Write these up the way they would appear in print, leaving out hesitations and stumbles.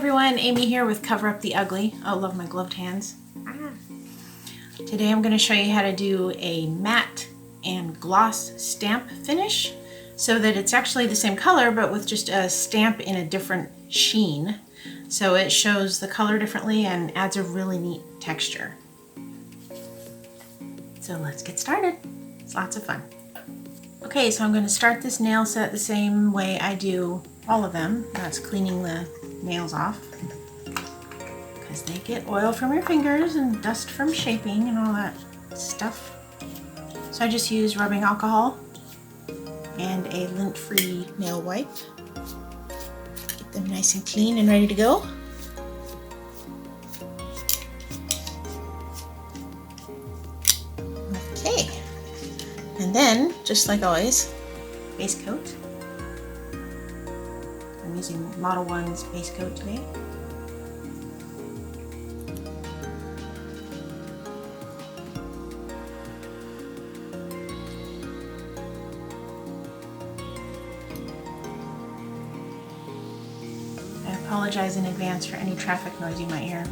everyone, Amy here with Cover Up the Ugly. I love my gloved hands. Today I'm going to show you how to do a matte and gloss stamp finish so that it's actually the same color but with just a stamp in a different sheen. So it shows the color differently and adds a really neat texture. So let's get started. It's lots of fun. Okay, so I'm going to start this nail set the same way I do all of them. That's cleaning the nails off because they get oil from your fingers and dust from shaping and all that stuff. So I just use rubbing alcohol and a lint-free nail wipe. Get them nice and clean and ready to go. Okay, and then just like always, base coat. I'm using Model 1's base coat today. I apologize in advance for any traffic noise you might hear.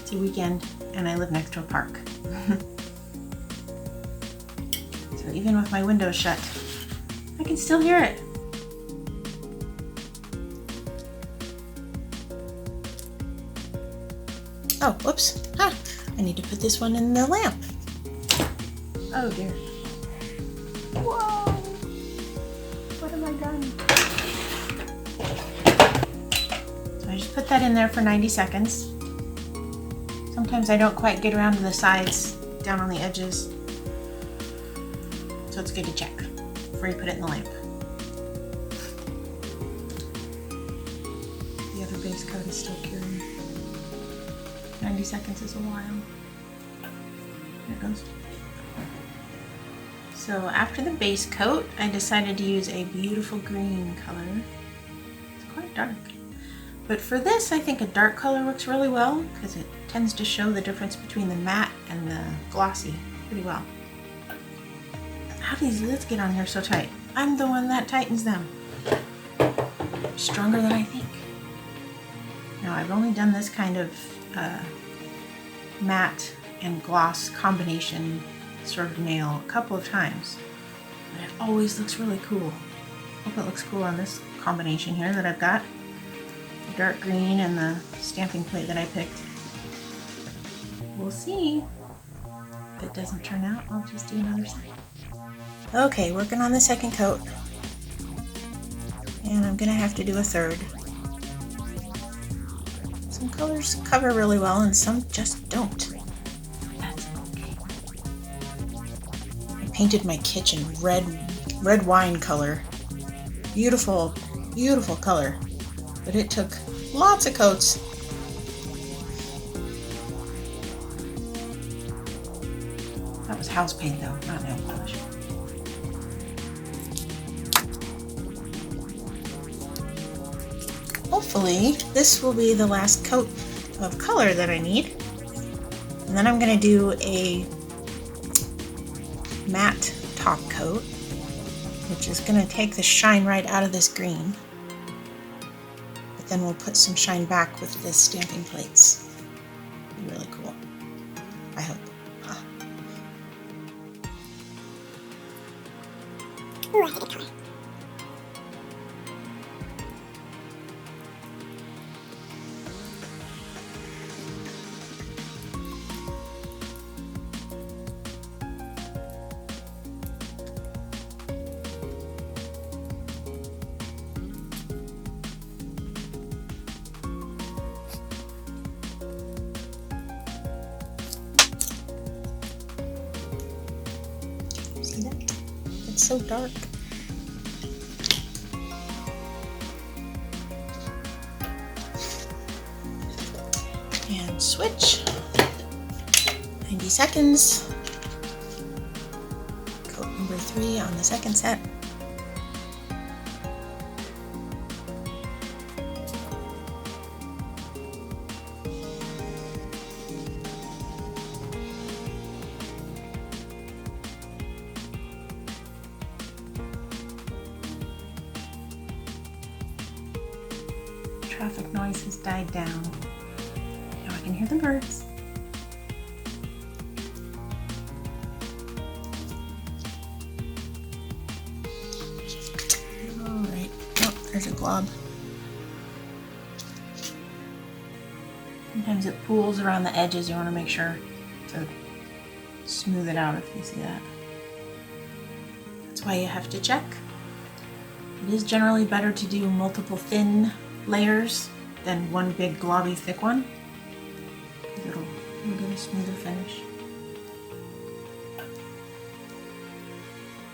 It's a weekend and I live next to a park. So even with my windows shut, I can still hear it. Oh, whoops. Ah, I need to put this one in the lamp. Oh dear. Whoa! What have I done? So I just put that in there for 90 seconds. Sometimes I don't quite get around to the sides, down on the edges. So it's good to check before you put it in the lamp. The other base coat is still curing. 90 seconds is a while. There it goes. So after the base coat, I decided to use a beautiful green color. It's quite dark. But for this, I think a dark color works really well because it tends to show the difference between the matte and the glossy pretty well. How do these lids get on here so tight? I'm the one that tightens them. Stronger than I think. Now I've only done this kind of matte and gloss combination sort of nail a couple of times, but it always looks really cool. Hope it looks cool on this combination here that I've got. The dark green and the stamping plate that I picked. We'll see. If it doesn't turn out, I'll just do another side. Okay, working on the second coat. And I'm gonna have to do a third. Some colors cover really well and some just don't. That's okay. I painted my kitchen red wine color. Beautiful, beautiful color. But it took lots of coats. That was house paint though, not nail polish. Hopefully this will be the last coat of color that I need. And then I'm going to do a matte top coat, which is going to take the shine right out of this green. But then we'll put some shine back with the stamping plates. It'll be really cool. I hope. Ooh, that's a good color. See that? It's so dark. And switch. 90 seconds. Coat number 3 on the second set. traffic noise has died down. Now I can hear the birds. Alright, oh, there's a glob. Sometimes it pools around the edges. You want to make sure to smooth it out if you see that. That's why you have to check. It is generally better to do multiple thin layers than one big globby thick one. You'll get a smoother finish.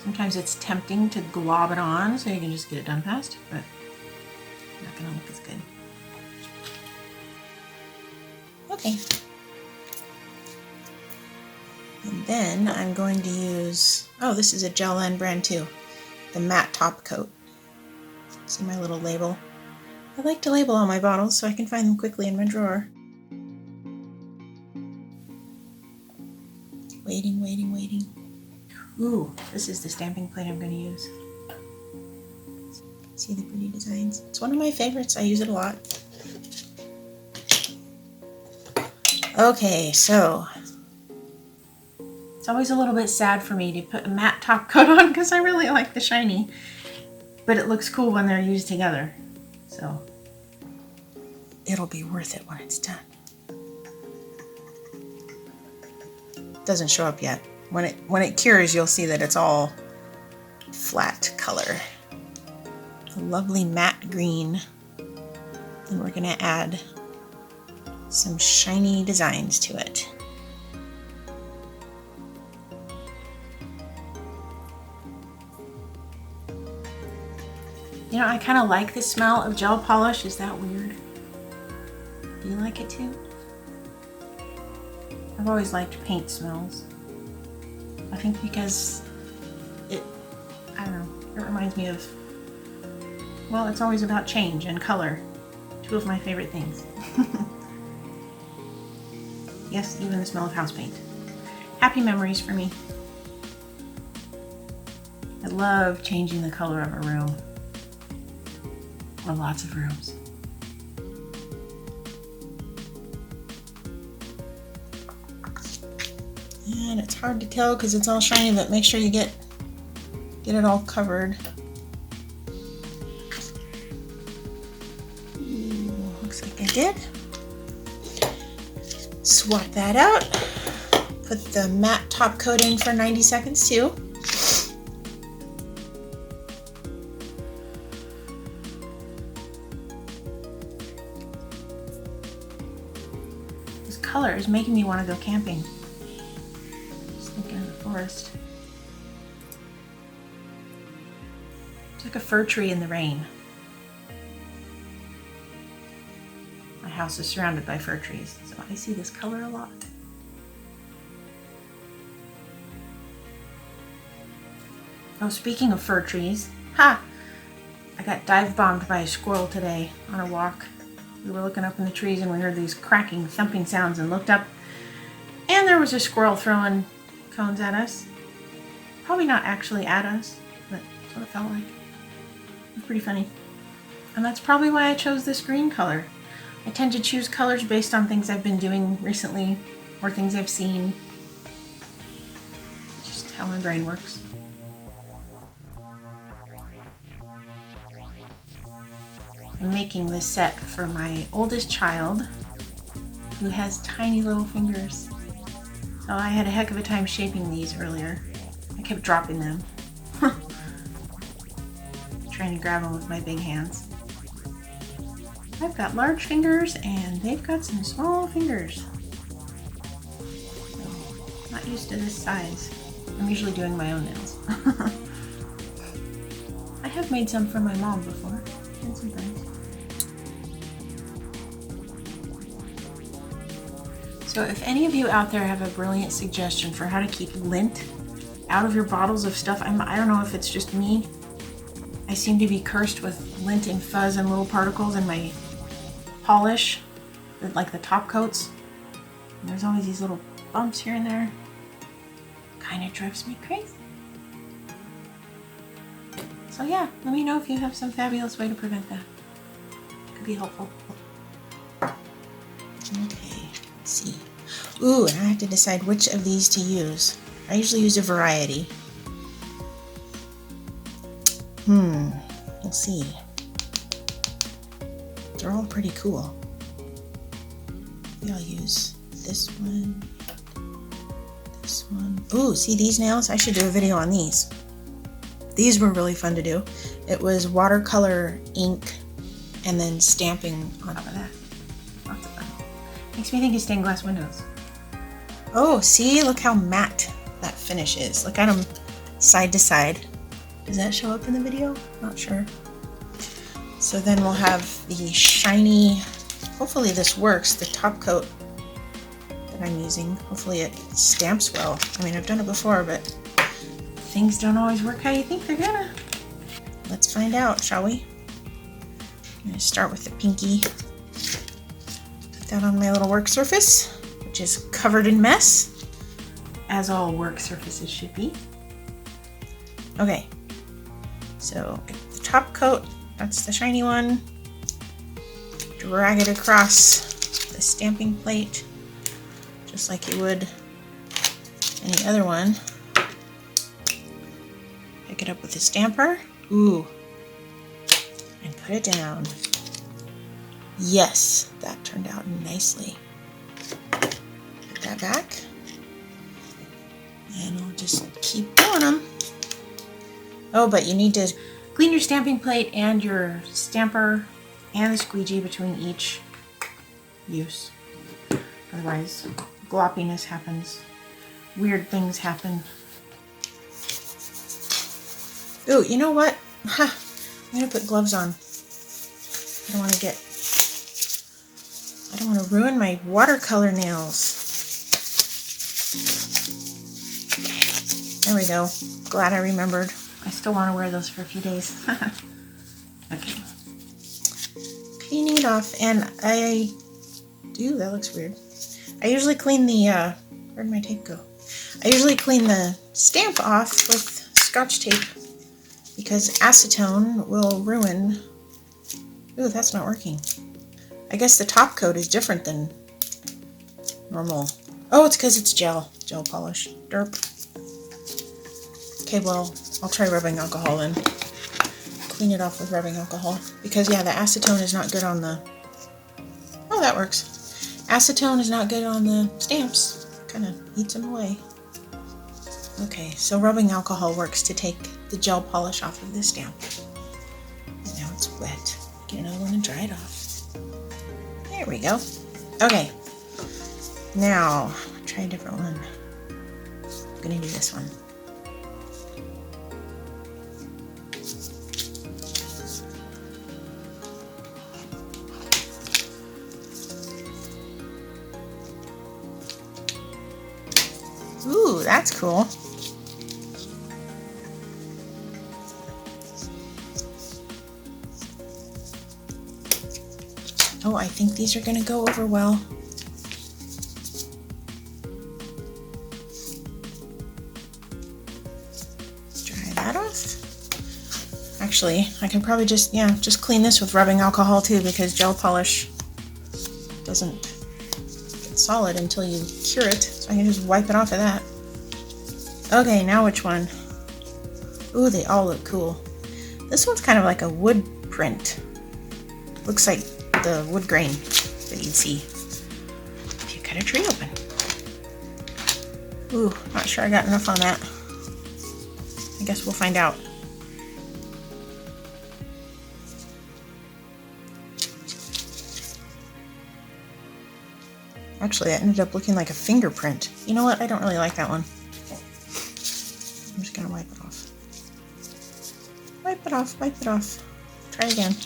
Sometimes it's tempting to glob it on so you can just get it done fast, but not gonna look as good. Okay. And then I'm going to use, oh, this is a Gel End brand too, the matte top coat. See my little label? I like to label all my bottles so I can find them quickly in my drawer. Waiting, waiting, waiting. Ooh, this is the stamping plate I'm going to use. See the pretty designs? It's one of my favorites. I use it a lot. Okay, so it's always a little bit sad for me to put a matte top coat on because I really like the shiny, but it looks cool when they're used together. So it'll be worth it when it's done. Doesn't show up yet. When it cures, you'll see that it's all flat color. It's a lovely matte green. And we're gonna add some shiny designs to it. You know, I kind of like the smell of gel polish. Is that weird? Do you like it too? I've always liked paint smells. I think because I don't know, it reminds me of, well, it's always about change and color. Two of my favorite things. Yes, even the smell of house paint. Happy memories for me. I love changing the color of a room. Or lots of rooms. And it's hard to tell because it's all shiny, but make sure you get it all covered. Ooh, looks like I did. Swap that out. Put the matte top coat in for 90 seconds too. This color is making me want to go camping. Just thinking of the forest. It's like a fir tree in the rain. My house is surrounded by fir trees, so I see this color a lot. Oh, speaking of fir trees, ha! I got dive bombed by a squirrel today on a walk. We were looking up in the trees and we heard these cracking, thumping sounds and looked up, and there was a squirrel throwing cones at us. Probably not actually at us, but that's what it felt like. It was pretty funny. And that's probably why I chose this green color. I tend to choose colors based on things I've been doing recently or things I've seen. Just how my brain works. I'm making this set for my oldest child who has tiny little fingers. So I had a heck of a time shaping these earlier. I kept dropping them. Trying to grab them with my big hands. I've got large fingers and they've got some small fingers. So, not used to this size. I'm usually doing my own nails. I have made some for my mom before and some friends. So if any of you out there have a brilliant suggestion for how to keep lint out of your bottles of stuff, I don't know if it's just me. I seem to be cursed with lint and fuzz and little particles in my polish, like the top coats. And there's always these little bumps here and there. Kind of drives me crazy. So yeah, let me know if you have some fabulous way to prevent that. be helpful. Okay, let's see. Ooh, and I have to decide which of these to use. I usually use a variety. We'll see. They're all pretty cool. Maybe I'll use this one. This one. Ooh, see these nails? I should do a video on these. These were really fun to do. It was watercolor ink and then stamping on top of that. Lots of fun. Makes me think of stained glass windows. Oh, see? Look how matte that finish is. Look at them side to side. Does that show up in the video? Not sure. So then we'll have the shiny, hopefully this works, the top coat that I'm using. Hopefully it stamps well. I mean, I've done it before, but things don't always work how you think they're gonna. Let's find out, shall we? I'm gonna start with the pinky. Put that on my little work surface, which is covered in mess, as all work surfaces should be. Okay, so the top coat, that's the shiny one. Drag it across the stamping plate, just like you would any other one. Pick it up with the stamper. Ooh. And put it down. Yes, that turned out nicely. Put that back. And I'll just keep doing them. Oh, but you need to clean your stamping plate and your stamper and the squeegee between each use. Otherwise, gloppiness happens. Weird things happen. Ooh, you know what? I'm gonna put gloves on. I don't want to ruin my watercolor nails. There we go. Glad I remembered. I still want to wear those for a few days. Okay. Cleaning it off, and ooh, that looks weird. I usually clean the, where'd my tape go? I usually clean the stamp off with Scotch tape because acetone will ruin. Ooh, that's not working. I guess the top coat is different than normal. Oh, it's because it's gel polish. Derp. Okay, well, I'll try rubbing alcohol then. Clean it off with rubbing alcohol. Because, yeah, the acetone is not good on the... Oh, that works. Acetone is not good on the stamps. Kind of eats them away. Okay, so rubbing alcohol works to take the gel polish off of the stamp. And now it's wet. Get another one and dry it off. There we go. Okay. Now, try a different one. I'm going to do this one. Ooh, that's cool. Oh, I think these are going to go over well. Dry that off. Actually, I can probably just clean this with rubbing alcohol too, because gel polish doesn't get solid until you cure it. So I can just wipe it off of that. Okay, now which one? Ooh, they all look cool. This one's kind of like a wood print. Looks like the wood grain that you'd see if you cut a tree open. Ooh, not sure I got enough on that. I guess we'll find out. Actually, that ended up looking like a fingerprint. You know what? I don't really like that one. I'm just gonna wipe it off. Wipe it off, wipe it off. Try again.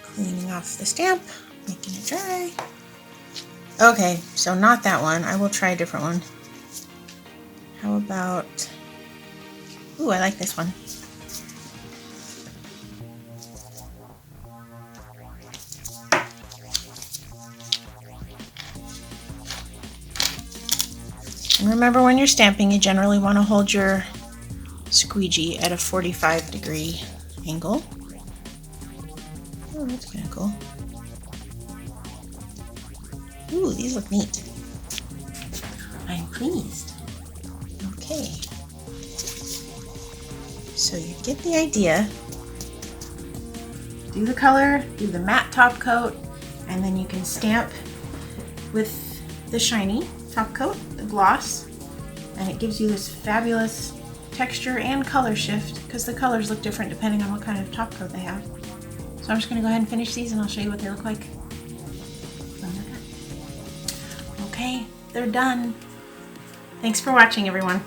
Cleaning off the stamp, making it dry. Okay, so not that one. I will try a different one. How about... Ooh, I like this one. And remember, when you're stamping, you generally want to hold your squeegee at a 45-degree angle. Oh, that's kind of cool. Ooh, these look neat. I'm pleased. Okay. So you get the idea. Do the color, do the matte top coat, and then you can stamp with the shiny top coat, the gloss, and it gives you this fabulous texture and color shift because the colors look different depending on what kind of top coat they have. So I'm just going to go ahead and finish these and I'll show you what they look like. Okay, they're done. Thanks for watching, everyone.